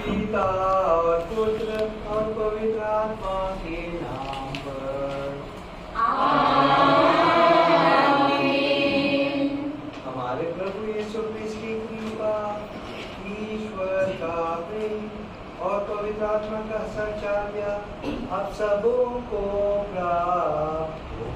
पिता और पुत्र और पवित्र आत्मा के नाम पर आमीन। हमारे प्रभु यीशु मसीह की कृपा, ईश्वर का प्रेम और पवित्र आत्मा का संचार आप सबों को प्राप्त हो।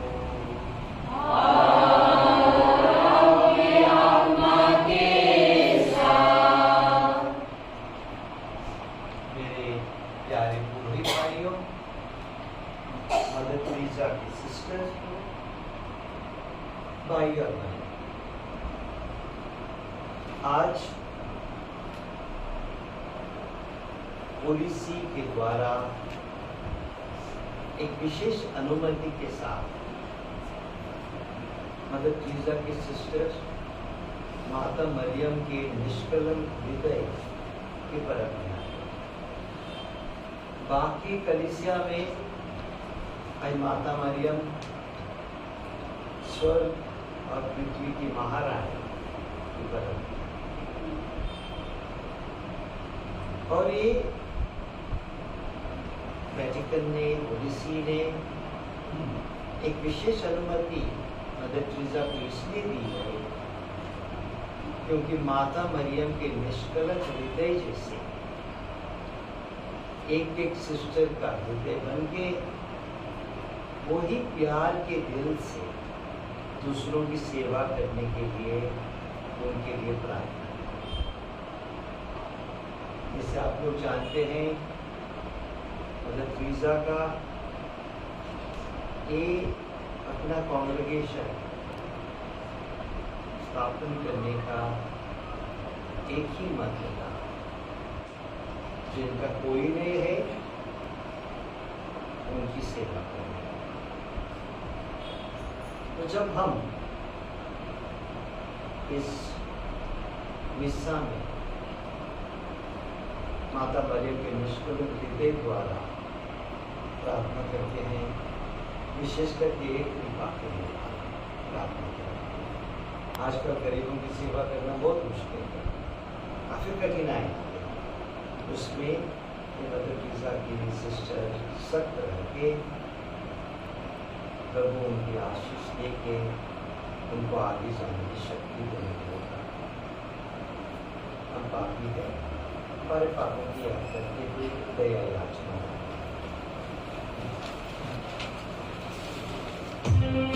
प्यारे पुरोहित भाइयों, मदर टेरेसा के सिस्टर्स को, भाई और बहन, आज पॉलिसी के द्वारा एक विशेष अनुमति के साथ मदर टेरेसा के सिस्टर्स माता मरियम के निष्कलंक हृदय के परम बाकी कलीसिया में आज माता मरियम स्वर्ग और पृथ्वी की महारानी की परम, और ये वेटिकन ने, ओडिसी ने एक विशेष अनुमति मदर टेरेसा को इसलिए दी है क्योंकि माता मरियम के निष्कलंक हृदय जैसे एक एक सिस्टर का हृदय बन के वही प्यार के दिल से दूसरों की सेवा करने के लिए उनके लिए प्रार्थना। जैसे आप लोग जानते हैं, मदर टेरेसा का अपना कांग्रेगेशन स्थापन करने का एक ही मंत्र था, जिनका कोई नहीं है उनकी सेवा करनी। तो जब हम इस मिस्सा में माता मरियम के निष्कलंक हृदय द्वारा प्रार्थना करते हैं, विशेषकर एक कृपा के लिए प्रार्थना करते हैं। आजकल गरीबों की सेवा करना बहुत मुश्किल है, काफी कठिनाई है। उसमें मदर टेरेसा की सिस्टर सख्त रह के प्रभु उनकी आशीष देके उनको आगे जाने की शक्ति देने के होगा। हम पापी है, हमारे पापों की याद करते हुए दया याचना। Amen.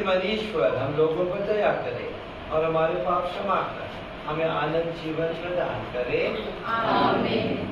श्रीमन ईश्वर हम लोगों पर दया करे और हमारे पाप क्षमा कर हमें आनंद जीवन प्रदान करे। आमीन।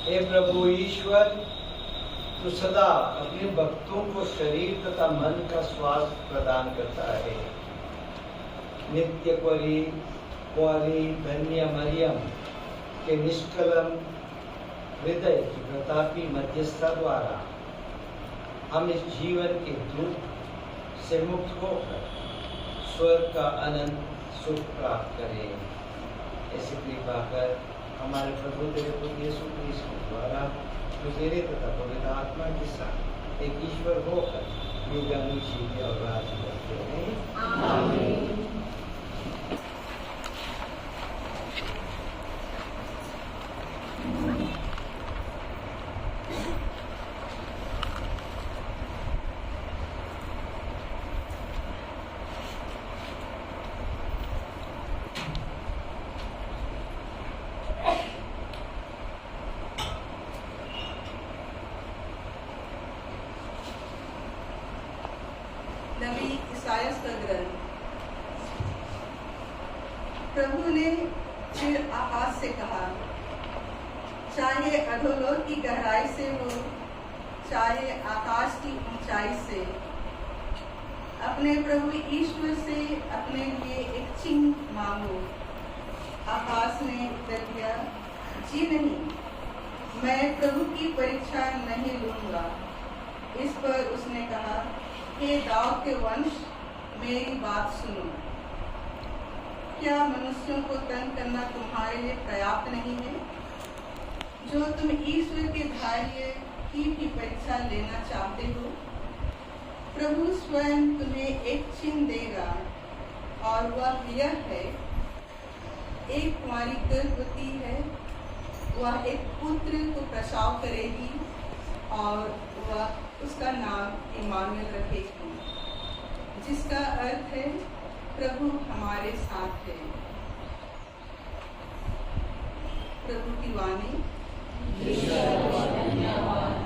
हे प्रभु ईश्वर, तू सदा अपने भक्तों को शरीर तथा मन का स्वास्थ्य प्रदान करता है। नित्य कुंवारी धन्य मरियम के निष्कलम हृदय की प्रतापी मध्यस्थता द्वारा हम इस जीवन के दुख से मुक्त होकर स्वर्ग का अनंत सुख प्राप्त करें। ऐसी कृपा कर हमारे प्रभु तेरे पुत्र यीशु क्रिस्त के द्वारा जो तेरे तथा पवित्र आत्मा के साथ एक ईश्वर होकर युगानुग जीते और राज करते हैं। आमीन। नबी इसायास का ग्रंथ। प्रभु ने फिर आकाश से कहा, चाहे अधोलोक की गहराई से हो, चाहे आकाश की ऊंचाई से, अपने प्रभु ईश्वर से अपने लिए एक चिन्ह मांगो। आकाश ने उत्तर दिया, जी नहीं, मैं प्रभु की परीक्षा नहीं लूंगा। इस पर उसने कहा, हे दाऊद के वंश, मेरी बात सुनो। क्या मनुष्यों को तंग करना तुम्हारे लिए पर्याप्त नहीं है, जो तुम ईश्वर के धैर्य की परीक्षा लेना चाहते हो? प्रभु स्वयं तुम्हें एक चिन्ह देगा, और वह यह है, एक कुंवारी गर्भवती है, वह एक पुत्र को प्रसव करेगी और वह उसका नाम इमानुएल रखेगी, जिसका अर्थ है प्रभु हमारे साथ है। प्रभु की वाणी। धन्यवाद।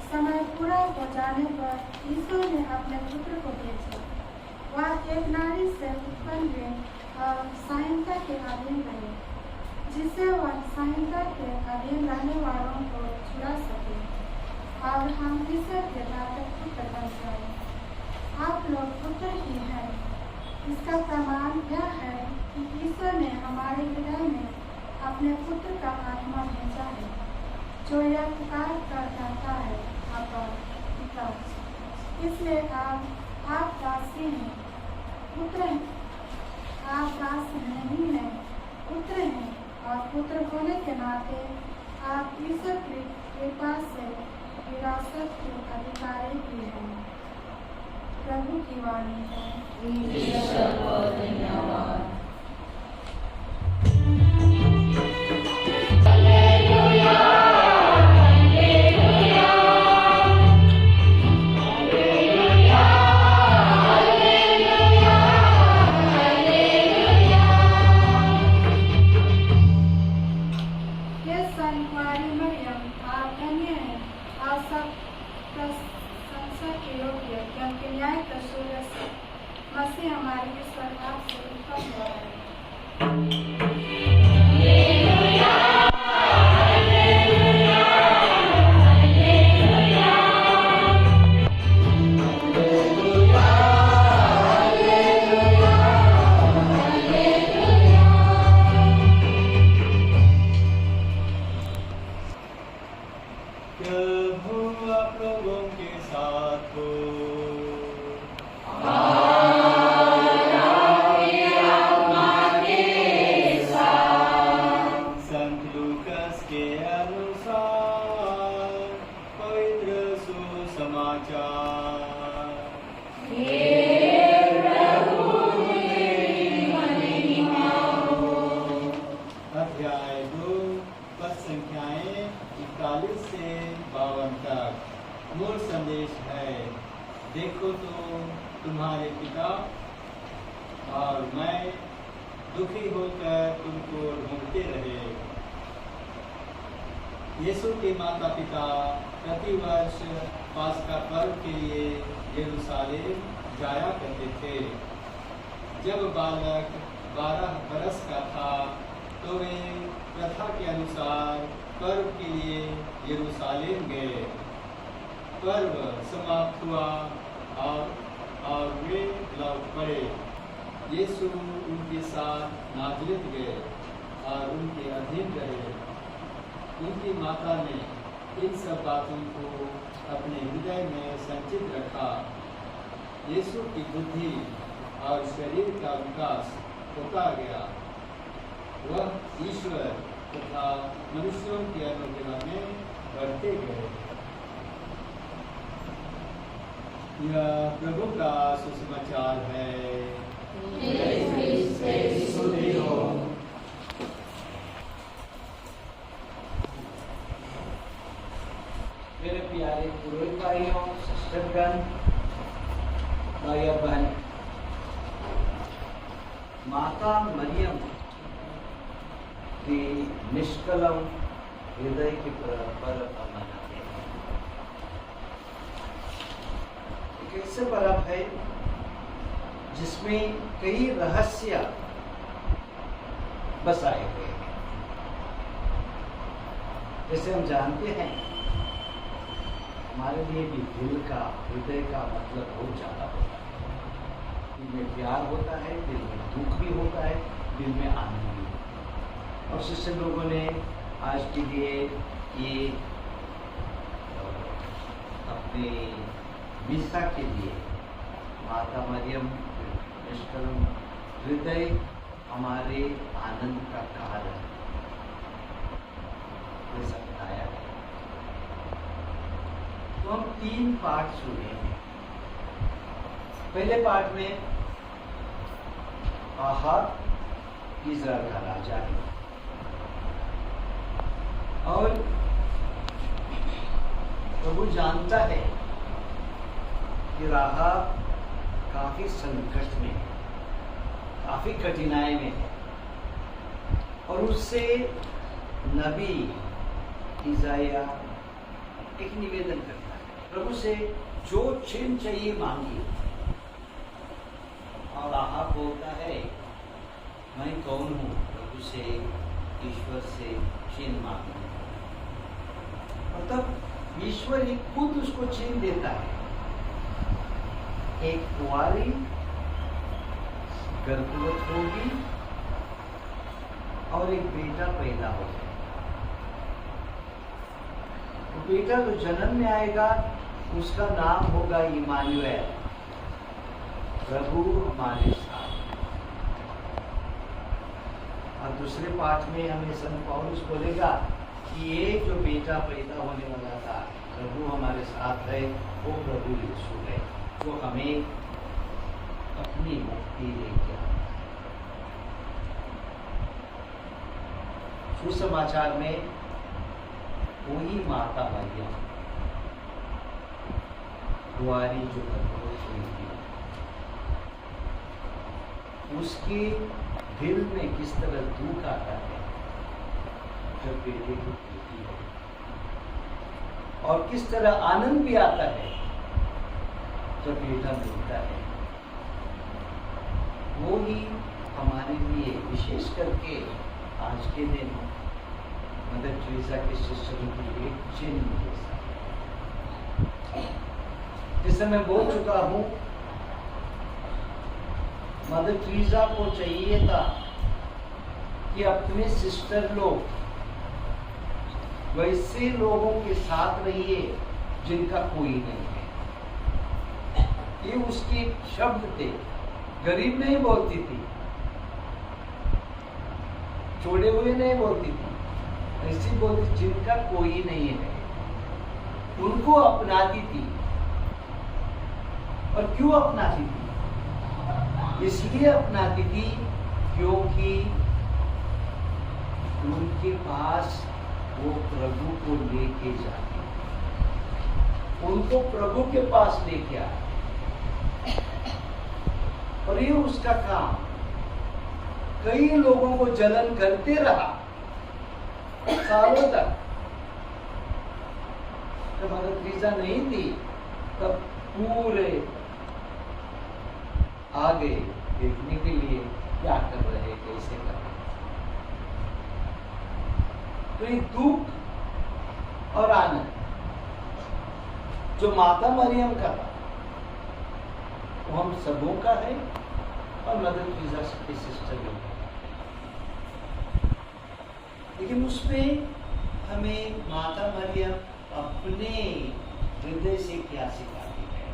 समय पूरा हो जाने पर ईश्वर ने अपने पुत्र को भेजा। वह एक नारी से उत्पन्न हुए और संहिता के अधीन रहे, जिससे वह संहिता के अधीन रहने वालों को छुड़ा सके और हम ईश्वर के दाता पुत्र बन जाए। आप लोग पुत्र ही हैं। इसका प्रमाण यह है कि ईश्वर ने हमारे हृदय में अपने पुत्र का आत्मा भेजा है, जो यह पुकार कर कहता है, अब्बा पिता। इसलिए आप दासी हैं, पुत्र हैं। आप दास नहीं हैं, पुत्र हैं, और पुत्र होने के नाते आप ईश्वर की कृपा से विरासत के अधिकारी भी हैं। प्रभु की वाणी है। ईश्वर को धन्यवाद। मसीह हमारे ईश्वर आपसे उत्पन्न हुआ है। दुखी होकर तुमको ढूंढते रहे। यीशु के माता पिता प्रतिवर्ष पास्का पर्व के लिए यरूशलेम जाया करते थे। जब बालक 12 बरस का था तो वे प्रथा के अनुसार पर्व के लिए यरूशलेम गए। पर्व समाप्त हुआ और वे लौट पड़े। यीशु उनके साथ नाज़रेत गए और उनके अधीन रहे। उनकी माता ने इन सब बातों को अपने हृदय में संचित रखा। यीशु की बुद्धि और शरीर का विकास होता गया। वह ईश्वर तथा मनुष्यों के अनुग्रह में बढ़ते गए। यह प्रभु का सुसमाचार है। मेरे प्यारे पुरोहित भाइयों, सिस्टरगण, भाई और बहन, माता मरियम की निष्कलम हृदय के पर्व मनाते हैं। एक ऐसे पर्व है जिसमें कई रहस्य बसाए हुए हैं। जैसे हम जानते हैं, हमारे लिए भी दिल का, हृदय का मतलब बहुत ज़्यादा होता है। दिल में प्यार होता है, दिल में दुख भी होता है, दिल में आनंद भी होता है। और शिष्य लोगों ने आज के लिए ये अपने मिसा के लिए माता मरियम निष्कलम हृदय हमारे आनंद का कारण ऐसा बताया है। तो हम 3 पाठ सुने हैं। पहले पाठ में आहाब इज़राइल का राजा है और प्रभु जानता है कि राहाब काफी संकट में है, काफी कठिनाई में है और उससे नबी इज़ाया एक निवेदन करता है, प्रभु से जो चिन्ह चाहिए मांगिए। और राहाब बोलता है, मैं कौन हूँ प्रभु से, ईश्वर से चिन्ह मांगने। और तब ईश्वर ही खुद उसको चिन्ह देता है। एक कुंवारी गर्भवत होगी और एक बेटा पैदा हो जाएगा। तो बेटा जो जन्म में आएगा उसका नाम होगा इमानुएल, प्रभु हमारे साथ। और दूसरे पाठ में हमें संत पौलुस बोलेगा कि ये जो बेटा पैदा होने वाला था, प्रभु हमारे साथ है, वो प्रभु यीशु है, जो हमें अपनी मुक्ति लेके आए। सुसमाचार में वही माता मरियम कुंवारी जो गर्भवती हुई थी, उसके दिल में किस तरह दुख आता है जब बेटे की मृत्यु है, और किस तरह आनंद भी आता है जब बेटा मिलता है। वो ही हमारे लिए विशेष करके आज के दिन मदर टेरेसा के शिष्यों के लिए चिन्ह जैसा है। जैसे मैं बोल चुका हूँ, मदर टेरेसा को चाहिए था कि अपने सिस्टर लोग वैसे लोगों के साथ रहिए जिनका कोई नहीं है। ये उसके शब्द थे। गरीब नहीं बोलती थी, छोड़े हुए नहीं बोलती थी, ऐसी बोलती जिनका कोई नहीं है, उनको अपनाती थी। और क्यों अपनाती थी? इसलिए अपनाती थी क्योंकि उनके पास वो प्रभु को लेके जाती, उनको प्रभु के पास लेके आए। और ये उसका काम, कई लोगों को जलन करते रहा सालों तक। जब मदर तेरेसा नहीं थी तब पूरे आगे देखने के लिए क्या कर रहे, कैसे कर रहे। तो ये दुख और आनंद जो माता मरियम का था वो हम सबों का है और मदर तेरेसा की सिस्टर भी। लेकिन उसमें हमें माता मरियम अपने हृदय से क्या सिखाती है।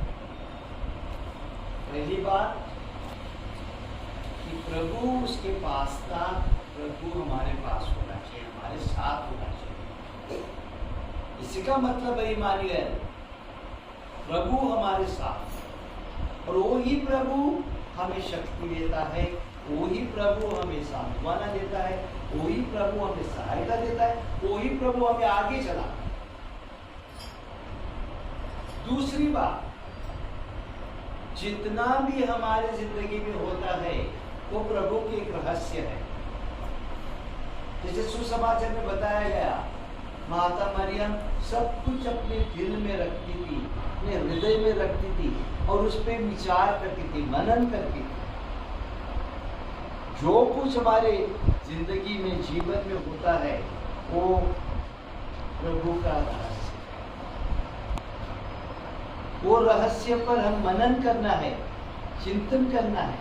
पहली बात कि प्रभु उसके पास था, प्रभु हमारे पास होना चाहिए, हमारे साथ होना चाहिए। इसी का मतलब है इमानुएल, प्रभु हमारे साथ। और वो ही प्रभु हमें शक्ति देता है, वो ही प्रभु हमें सांत्वना देता है, वो ही प्रभु हमें सहायता देता है, वो ही प्रभु हमें आगे चलाता है। दूसरी बात, जितना भी हमारे जिंदगी में होता है वो प्रभु की एक रहस्य है। जैसे सुसमाचार में बताया गया, माता मरियम सब कुछ अपने दिल में रखती थी, अपने हृदय में रखती थी और उस पर विचार करती थी, मनन करती थी। जो कुछ हमारे जिंदगी में, जीवन में होता है वो प्रभु का रहस्य है। वो रहस्य पर हम मनन करना है, चिंतन करना है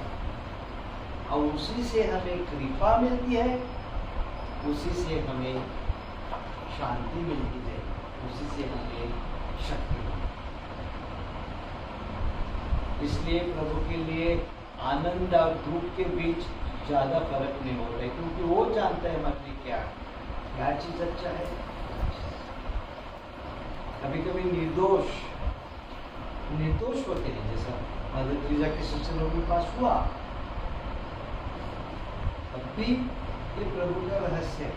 और उसी से हमें कृपा मिलती है, उसी से हमें शांति मिलती है, उसी से हमें शक्ति मिलती है। इसलिए प्रभु के लिए आनंद और दुख के बीच ज्यादा फर्क नहीं होता है, क्योंकि वो जानता है हमारे लिए क्या चीज अच्छा है। कभी कभी निर्दोष होते हैं, जैसा मदर तेरेसा के सिस्टरों के पास हुआ, तब भी ये प्रभु का रहस्य है।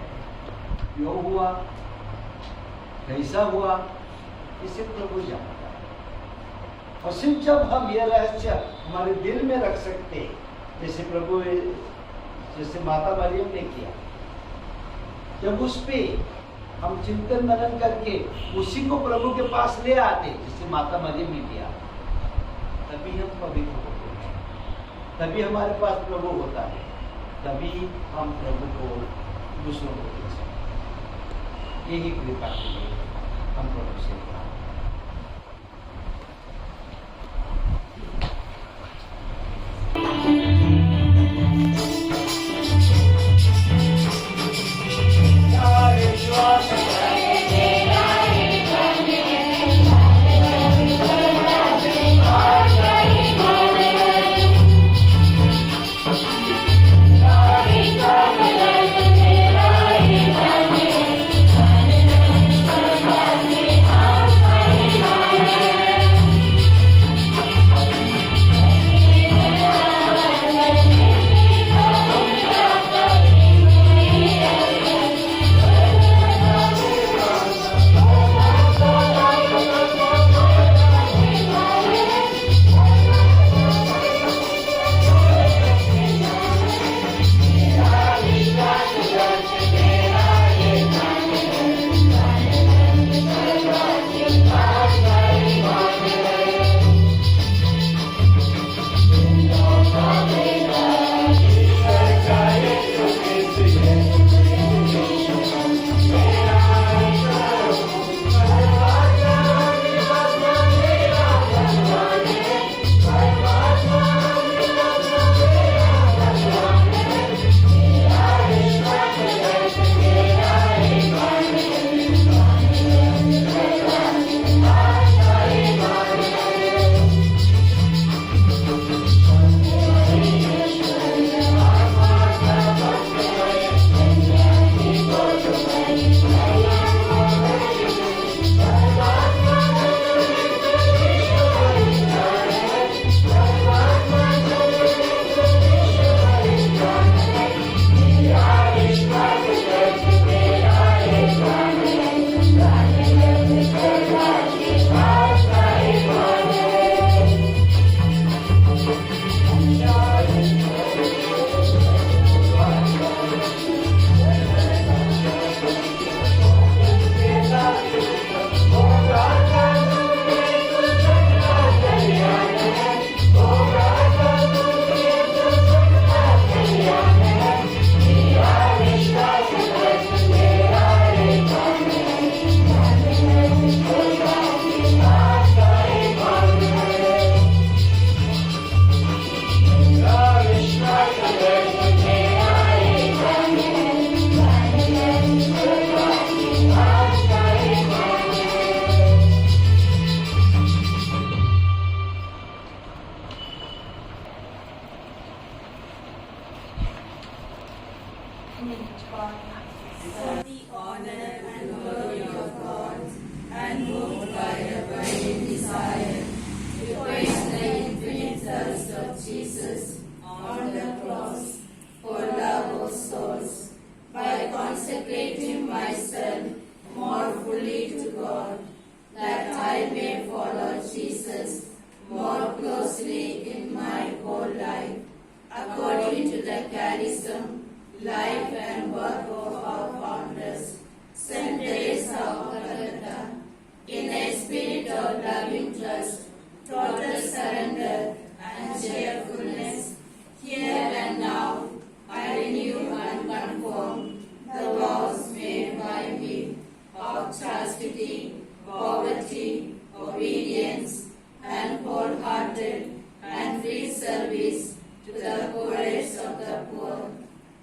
क्यों हुआ, कैसा हुआ, इसे प्रभु जानता है। और सिर्फ जब हम ये रहस्य हमारे दिल में रख सकते, जैसे माता मरियम ने किया, जब उस पे हम चिंतन मनन करके उसी को प्रभु के पास ले आते, जिससे माता मरियम ने किया, तभी हम पवित्र होते हैं, तभी हमारे पास प्रभु होता है, तभी हम प्रभु को दूसरों को दे सकते। यही कृपा के लिए हम प्रभु से Amen. image God. The honor and glory of God, and moved by a burning desire to quench the infinite thirst of Jesus on the cross for love of souls, by consecrating myself more fully to God, that I may follow Jesus more closely in my whole life, according to the charism, life and work of our founders, Saint Teresa of Calcutta, in a spirit of loving trust, total surrender and cheerfulness. Here and now, I renew and confirm the vows made by me of chastity, poverty, obedience, and wholehearted and free service to the poorest of the poor,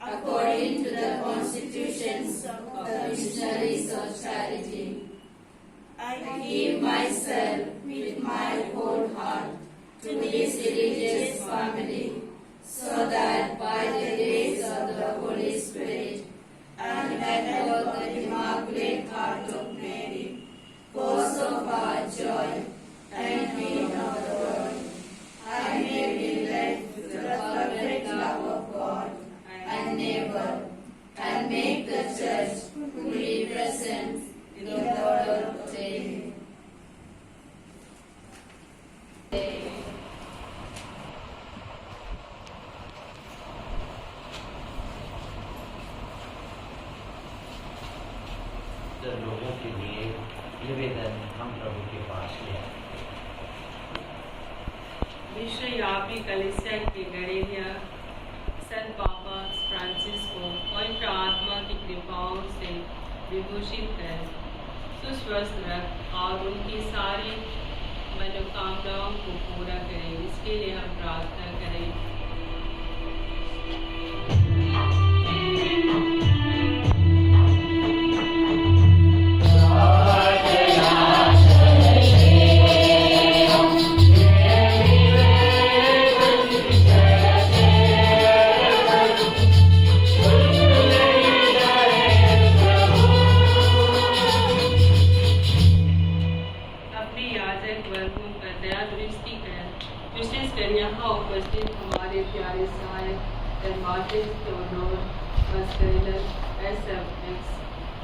according to the constitutions of the missionaries of charity. I give myself with my whole heart to this religious family, so that by the grace of the Holy Spirit and echo the Immaculate Heart of Mary, cause of our joy and pain of the world, I may be led to the perfect love of God and neighbor, and make the Church fully present in the world today. लोगों के लिए निवेदन हम प्रभु के पास ले आए। विश्व व्यापी कलीसिया के गणेरिया संत पापा फ्रांसिस को पवित्र आत्मा की कृपाओं से विभूषित कर सुस्वस्थ रख और उनकी सारी मनोकामनाओं को पूरा करें, इसके लिए हम प्रार्थना करें।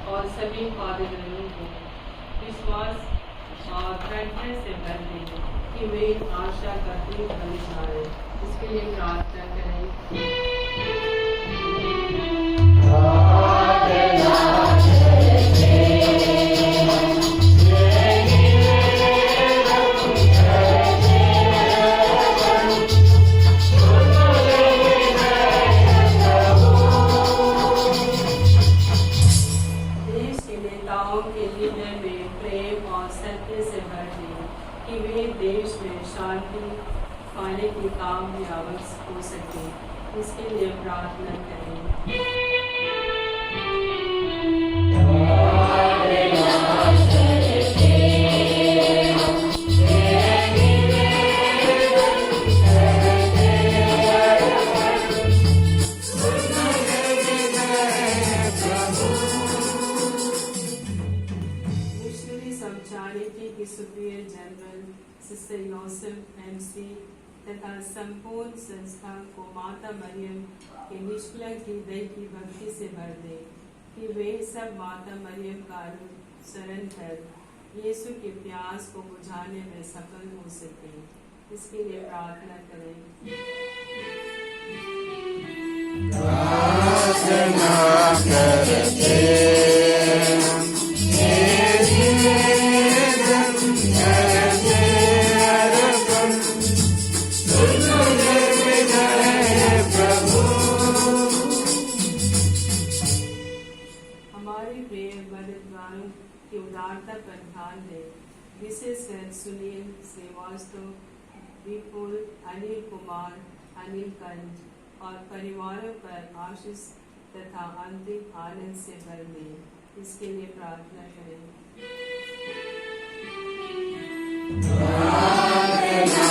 और सभी फादरों को विश्वास और प्रज्ञा से भर दें कि वे आशा का दीप बन जाए, इसके लिए प्रार्थना करें। देश में शांति पाने की कामयाब हो सके, इसके लिए प्रार्थना करें। सिस्टर योसेफ MC तथा संपूर्ण संस्था को माता मरियम के निष्कलंक हृदय की भक्ति से भर दे, कि वे सब माता मरियम का अनुसरण कर यीशु के प्यास को बुझाने में सफल हो सके, इसके लिए प्रार्थना करें। प्रार्थना करते पर ध्यान दें, विशेषकर सुनील श्रीवास्तव, विपुल, अनिल कुमार, अनिल कंज और परिवारों पर आशीष तथा अंतिम आनंद से भर दें, इसके लिए प्रार्थना करें। प्रार्थना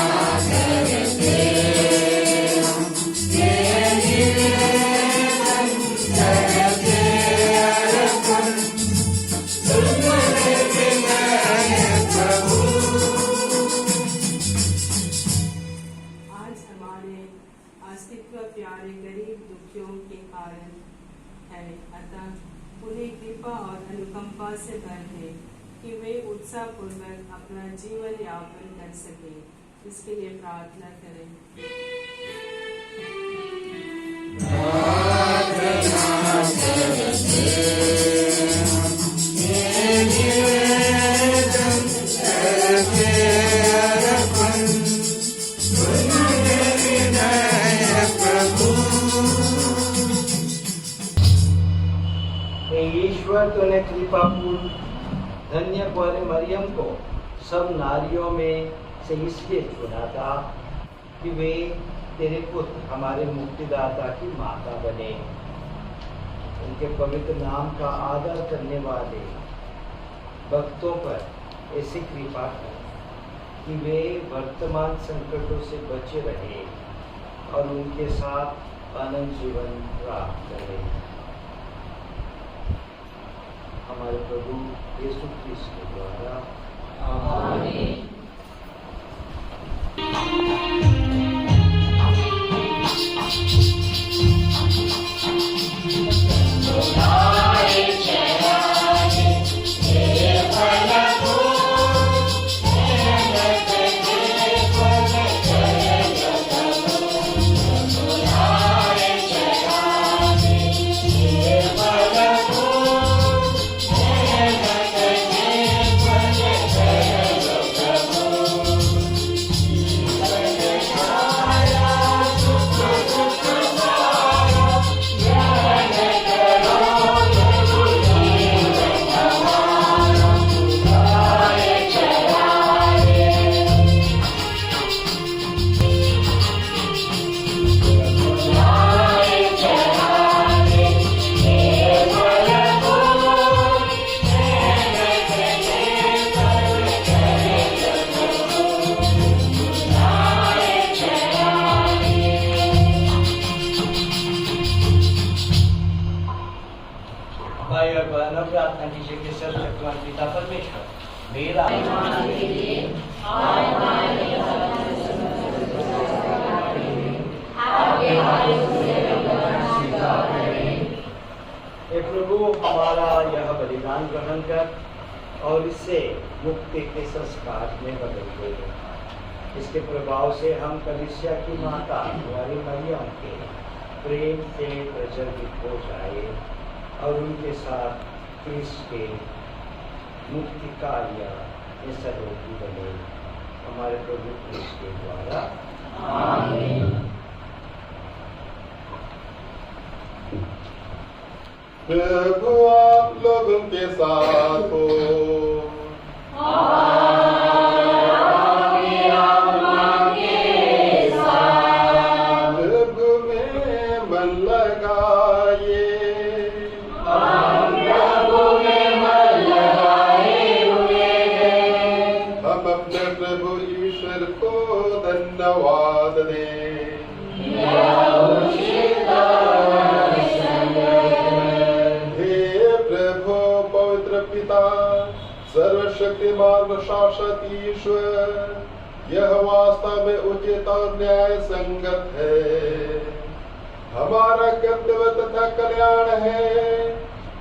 हमारे गरीब दुखियों के कारण है। अतः उन्हें कृपा और अनुकंपा से भर दे कि वे उत्साह पूर्वक अपना जीवन यापन कर सके। इसके लिए प्रार्थना करें। ईश्वर तूने कृपापूर्ण धन्य कुंवारी मरियम को सब नारियों में से इसलिए चुना था कि वे तेरे पुत्र हमारे मुक्तिदाता की माता बने। उनके पवित्र नाम का आदर करने वाले भक्तों पर ऐसी कृपा कर कि वे वर्तमान संकटों से बचे रहे और उनके साथ अनंत जीवन प्राप्त करें। हमारे प्रभु यीशु क्रिस्त के द्वारा आमीन। भाई और बहनों, प्रार्थना कीजिए कि सर्वशक्तिमान पिता परमेश्वर मेरा हे प्रभु, हमारा यह बलिदान ग्रहण कर और इससे मुक्ति के संस्कार में बदल दे। इसके प्रभाव से हम कलीसिया की माता कुंवारी मरियम के प्रेम से प्रज्वलित हो जाए और उनके साथ क्रिस्त के मुक्ति कार्य में सहयोगी बने। हमारे प्रभु क्रिस्त के द्वारा आमीन। प्रभु आप लोगों के साथ हो। प्रभु में मन लगाइए। हम अपने प्रभु ईश्वर को धन्यवाद दें। सर्वशक्तिमान शासक ईश्वर, यह वास्तव में उचित और न्याय संगत है। हमारा कर्तव्य तथा कल्याण है।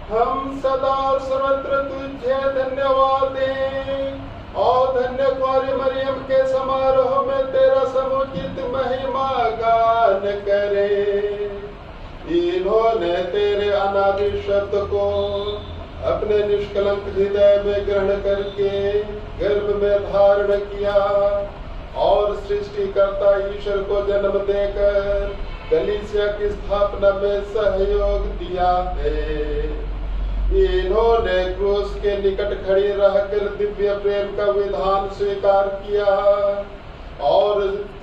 हम सदा और सर्वत्र तुझे धन्यवाद दें और धन्य कुंवारी मरियम के समारोह में तेरा समुचित महिमा गान करें। इन्होंने तेरे अनादि शब्द को अपने निष्कलंक हृदय में ग्रहण करके गर्भ में धारण किया और सृष्टिकर्ता ईश्वर को जन्म देकर कलीसिया की स्थापना में सहयोग दिया है। इन्होंने क्रूस के निकट खड़ी रहकर दिव्य प्रेम का विधान स्वीकार किया और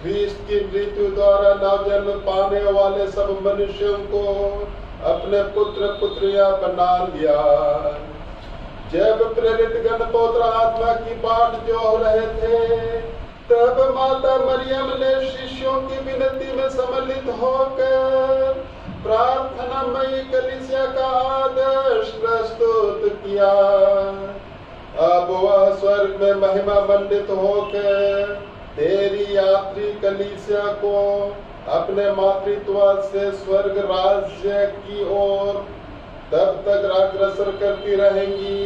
ख्रीस्त की मृत्यु द्वारा नवजन्म पाने वाले सब मनुष्यों को अपने पुत्र पुत्रियां बना लिया। जब प्रेरित गण पवित्र आत्मा की बाट जोह रहे थे, तब माता मरियम ने शिष्यों की विनती में सम्मिलित होकर प्रार्थनामयी कलीसिया का आदर्श प्रस्तुत किया। अब वह स्वर्ग में महिमा मंडित होकर तेरी यात्री कलीसिया को अपने मातृत्व से स्वर्ग राज्य की ओर तब तक अग्रसर करती रहेंगी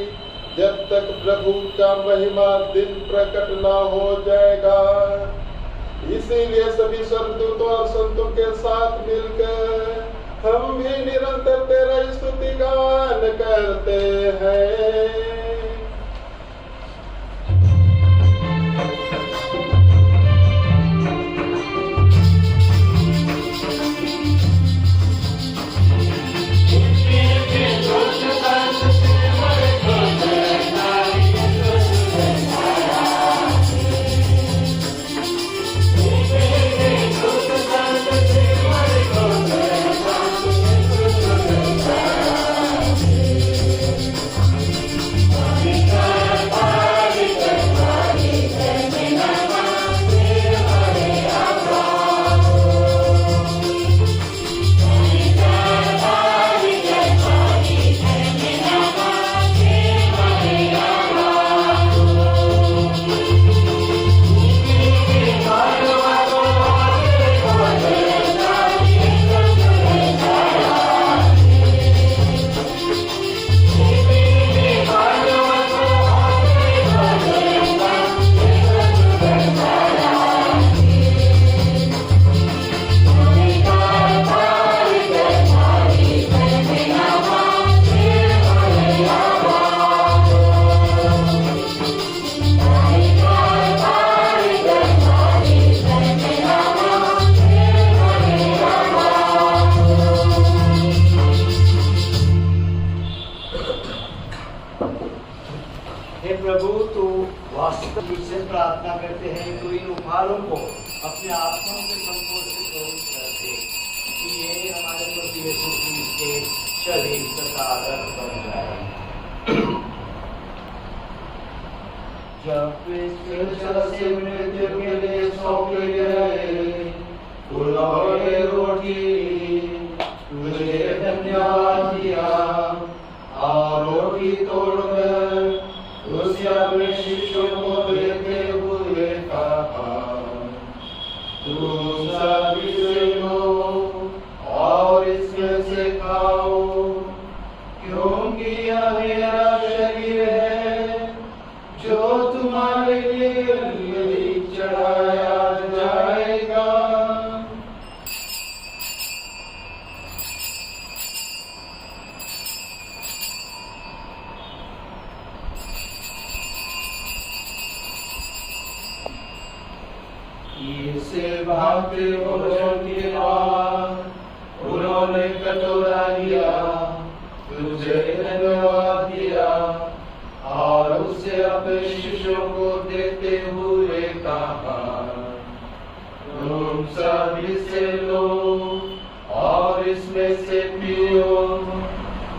जब तक प्रभु का महिमा दिन प्रकट न हो जाएगा। इसीलिए सभी स्वर्गदूतों और संतों के साथ मिलकर हम भी निरंतर तेरा स्तुति गान करते हैं। हे प्रभु, तो वास्तव से प्रार्थना करते हैं तो इन उपहारों को अपने आत्माओं के संपोषित करते कि ये हमारे प्रभु यीशु मसीह के शरीर तथा रक्त बन जाए। जब से मृत्यु के लिए सौंपे गए, उन्होंने रोटी तुझे धन्यवाद दिया और रोटी तोड़कर उसे अपने शिष्यों को देते हुए कहा, तुम सब इसे लो और इसमें से खाओ, क्योंकि यह मेरा शरीर है जो तुम्हारे लिए चढ़ाया जाएगा। इसे भागते भोजन के बाद उन्होंने कटोरा लिया, तुझे धन्यवाद दिया और उसे अपने शिष्यों को देते हुए कहा, तुम सब इसे लो और इसमें से पियो,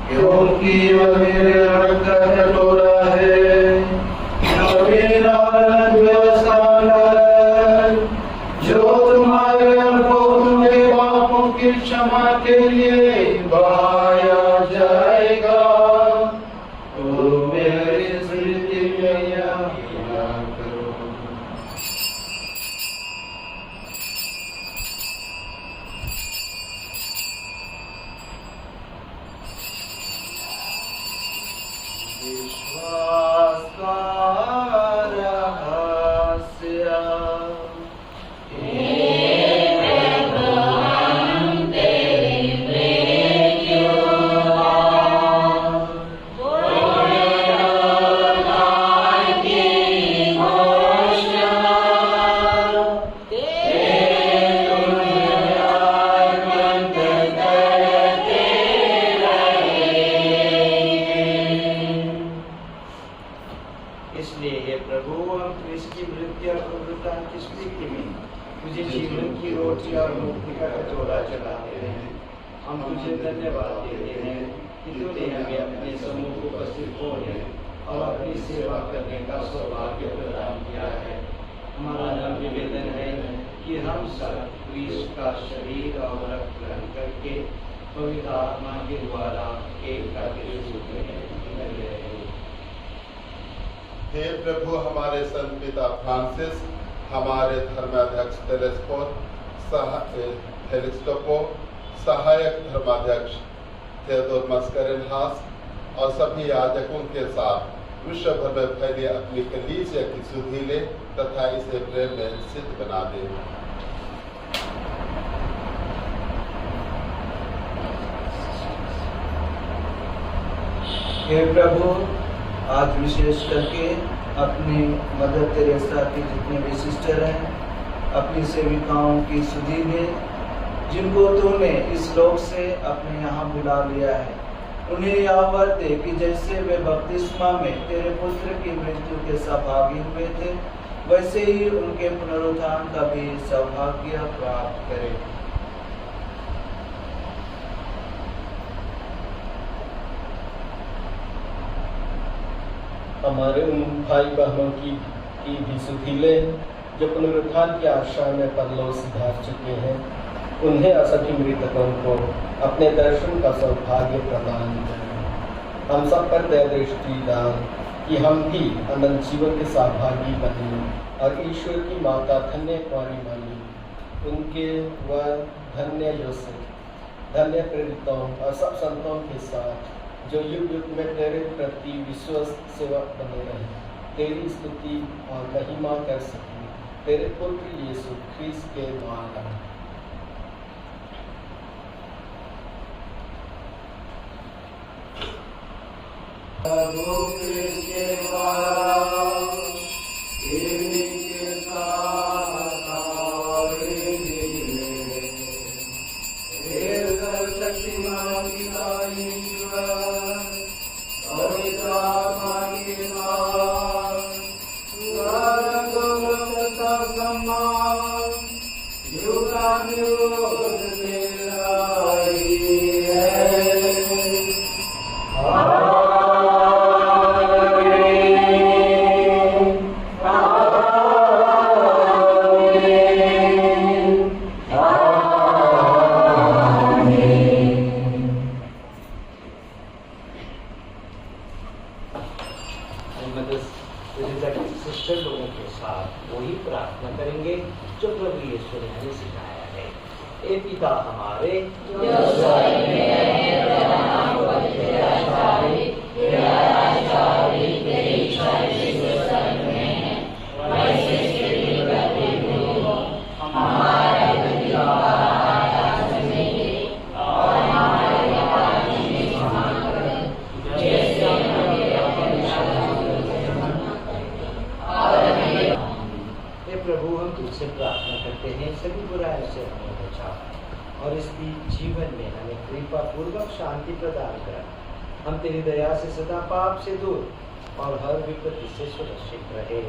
क्योंकि यह मेरे रक्त का कटोरा है, मेरा जो तुम्हारे के पापों की क्षमा के लिए बहाया जाएगा। तो मेरी स्मृति में यह किया करो। विश्वास का रहस्य। इसलिए हे प्रभु, हम इसकी मृत्यु और पुनरुत्थान की स्मृति में तुझे जीवन की रोटी और मुक्ति का कटोरा चढ़ाते हैं। हम तुझे धन्यवाद देते हैं कि तूने हमें अपने समूह को उपस्थित होने और अपनी सेवा करने का सौभाग्य प्रदान किया है। हमारा निवेदन है कि हम सब क्रिस्ट का शरीर और रक्त ग्रहण करके पवित्र आत्मा के द्वारा एक का रूप में रहे। हे प्रभु, हमारे संत पिता फ्रांसिस, हमारे धर्माध्यक्ष टेलेस्फोर, हेरिस्टोपो, सहायक धर्माध्यक्ष थियोडोर मस्करेनहास और सभी याजकों के साथ विश्व भर में फैले अपनी कलीसिया की सुधि ले तथा इसे प्रेम में सिद्ध बना दे। हे प्रभु, आज विशेष करके अपनी मदर तेरेसा के जितने भी सिस्टर हैं, अपनी सेविकाओं की सुधि में, जिनको तूने इस लोक से अपने यहाँ बुला लिया है, उन्हें यह वर दे कि जैसे वे बपतिस्मा में तेरे पुत्र की मृत्यु के सहभागी हुए थे, वैसे ही उनके पुनरुत्थान का भी सौभाग्य प्राप्त करें। हमारे उन भाई बहनों की भी सुधि ले जो पुनरुत्थान की आशा में परलोक सिधार चुके हैं, उन्हें असंख्य मृतकों को अपने दर्शन का सौभाग्य प्रदान करें। हम सब पर दया दृष्टि डाल कि हम भी अनंत जीवन के सहभागी बने और ईश्वर की माता धन्य कुंवारी मरियम, उनके वर धन्य यूसुफ, धन्य प्रेरितों और सब संतों के साथ जो युग युग में तेरे प्रति विश्वस्त सेवक बने रहे, तेरी स्तुति और महिमा कर सके, तेरे पुत्र यीशु ख्रीस्त के द्वारा। सिस्टर लोगों के साथ वही प्रार्थना करेंगे जो प्रभु यीशु ने हमें सिखाया है। ए पिता हमारे जो स्वर्ग में है, तेरा नाम पवित्र आवे, तेरा राज्य आवे, तेरी इच्छा जैसे स्वर्ग में है वैसे पृथ्वी पर भी हो। हमारा रोजी आज हमें दे और हमारे अपराधी भी क्षमा कर, जैसे हमें अपने प्रभु हम तुझसे प्रार्थना करते हैं, सभी बुराई से हमें बचा और इस जीवन में हमें कृपा पूर्वक शांति प्रदान कर। हम तेरी दया से सदा पाप से दूर और हर विपत्ति से सुरक्षित रहे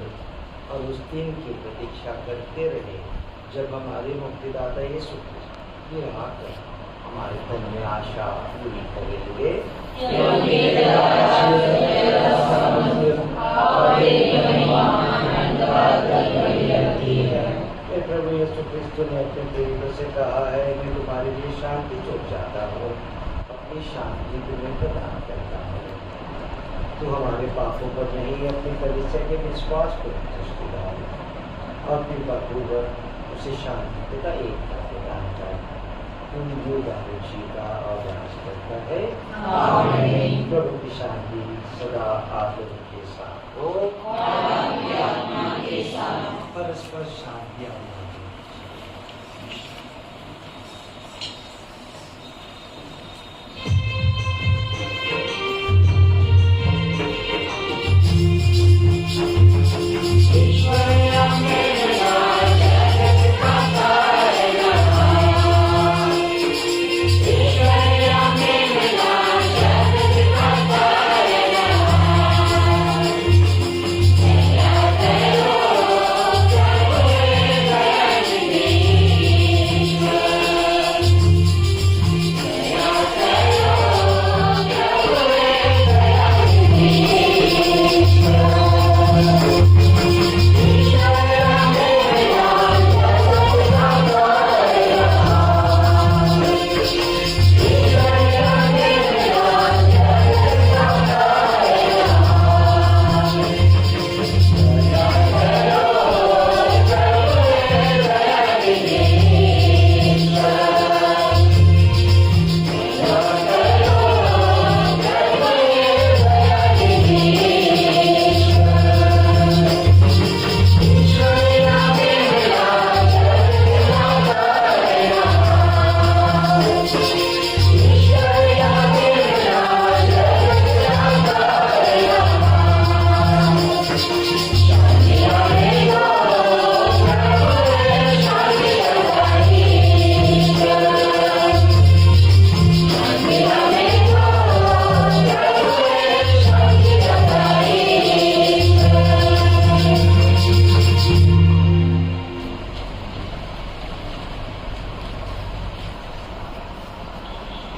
और उस दिन की प्रतीक्षा करते रहे जब हमारे मुक्तिदाता यीशु क्रिस्त ये आकर हमारे मन में आशा पूरी करेंगे। प्रभु यीशु क्रिस्त ने अपने प्रेरितों से कहा है, मैं तुम्हारे लिए शांति छोड़ जाता हूँ, अपनी शांति तुम्हें प्रदान करता हूँ। तू हमारे पापों पर नहीं, अपनी कलीसिया के विश्वास पर दृष्टि डाल और कृपा पूर्वक उसे शांति तथा एकता प्रदान कर। तू युगानुजी का और विनाश करता है। आमीन। प्रभु की शांति सदा आप लोगों के साथ हो, आपकी आत्मा के साथ। परस्पर शांति आनी। Yeah.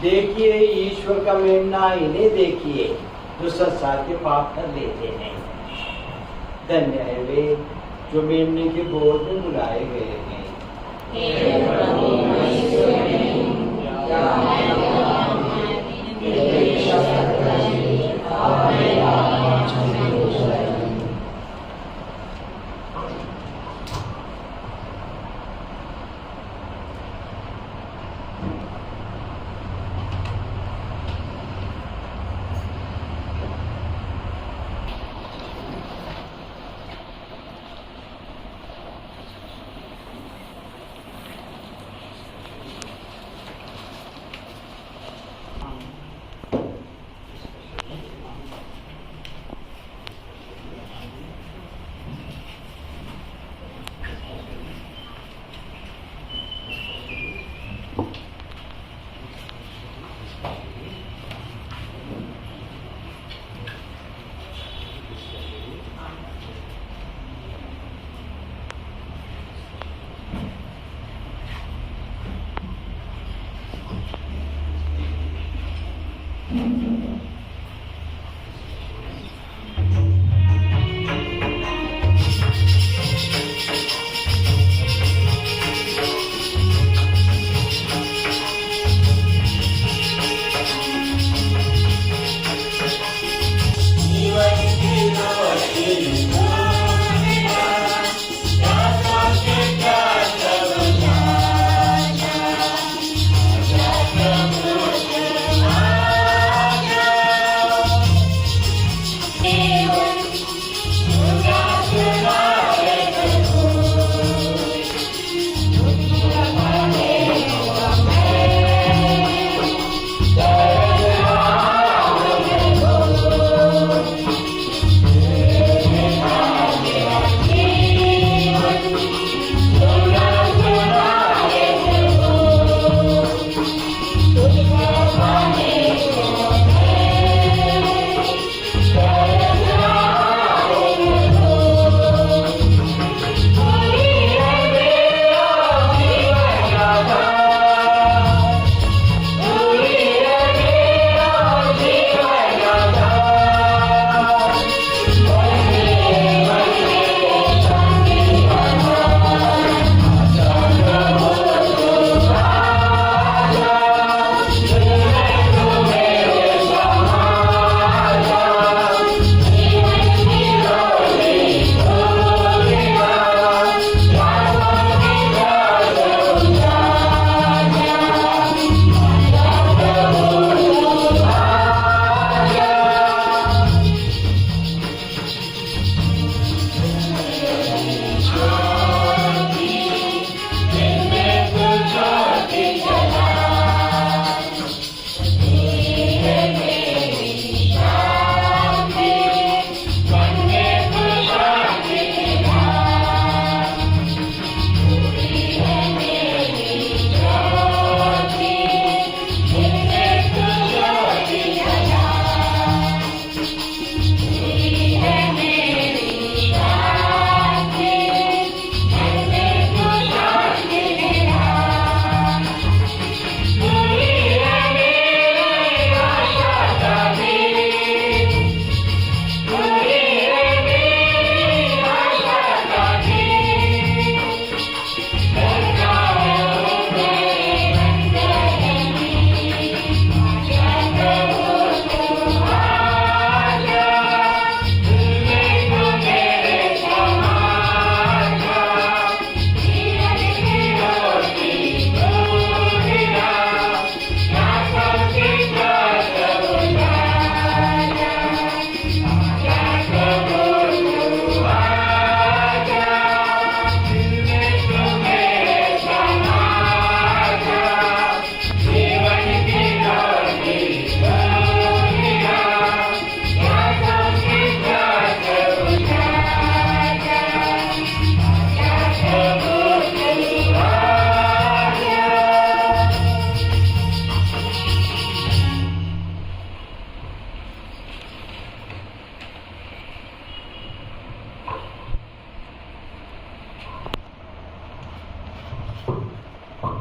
देखिए ईश्वर का मेमना, इन्हें देखिए जो संसार के पाप कर लेते हैं। धन्य है वे जो मेमने के गोद में बुलाए गए हैं।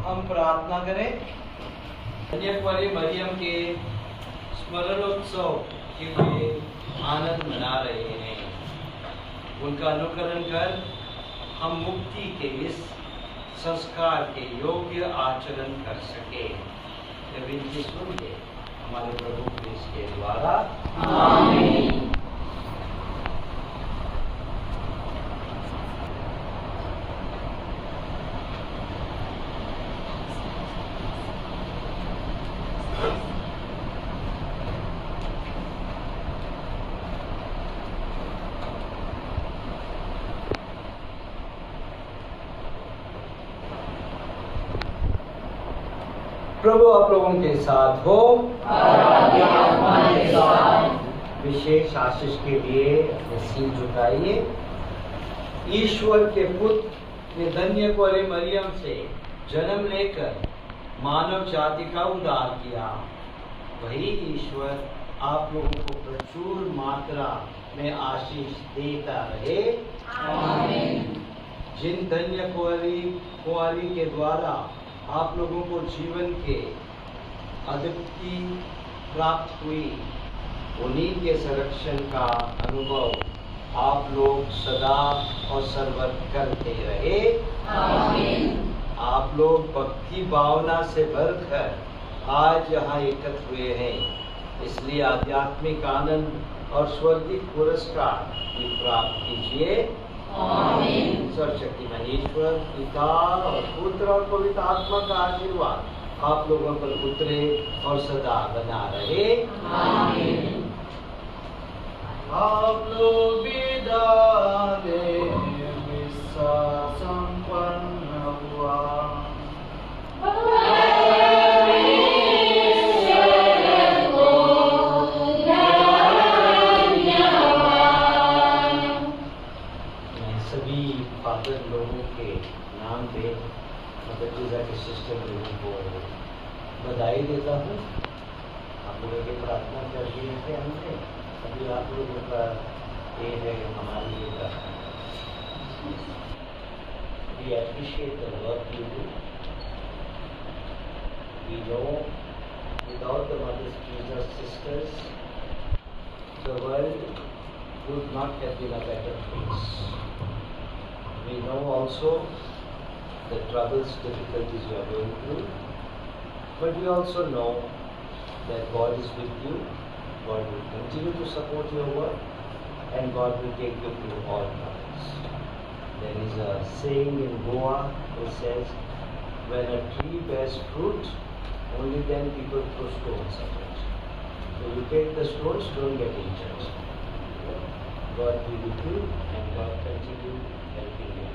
हम प्रार्थना करें। कन्याकुमारी मरियम के स्मरणोत्सव के लिए आनंद मना रहे हैं। उनका अनुकरण कर हम मुक्ति के इस संस्कार के योग्य आचरण कर सके। जब इनकी सुन के हमारे प्रभु क्रिस्त के द्वारा आमीन। प्रभु आप लोगों के साथ हो विशेष आशीष के लिए अपने सिर झुकाइए। ईश्वर के पुत्र ने कन्याकुमारी मरियम से जन्म लेकर मानव जाति का उद्धार किया। वही ईश्वर आप लोगों को प्रचुर मात्रा में आशीष देता रहे। आमीन। जिन कन्याकुमारी के द्वारा आप लोगों को जीवन के अद्वितीय प्राप्त हुई, उन्हीं के संरक्षण का अनुभव आप लोग सदा और सर्वदा करते रहे। आमीन। आप लोग भक्ति भावना से भरकर आज यहाँ एकत्र हुए हैं, इसलिए आध्यात्मिक आनंद और स्वर्गीय पुरस्कार भी प्राप्त कीजिए। आमीन। सर्वशक्तिमान ईश्वर पिता और पुत्र और पवित्र आत्मा का आशीर्वाद आप लोगों पर उतरे और सदा बना रहे। आमीन। आप लोग विदा ले विश्वास संपन्न हुआ। लोगों के नाम पे के सिस्टर लोगों को बधाई देता हूँ। आप लोगों की प्रार्थना कर दिए थे हमने, अभी आप लोगों का ये है हमारे लिए प्रार्थना। We appreciate the work you do. We know without the Mother Jesus sisters, the world would not have been a better place. We know also the troubles, difficulties you are going through, but we also know that God is with you, God will continue to support your work, and God will take you through all troubles. There is a saying in Goa which says, when a tree bears fruit, only then people throw stones at it. So you take the stones, don't get injured. God be with you, and God continue helping you.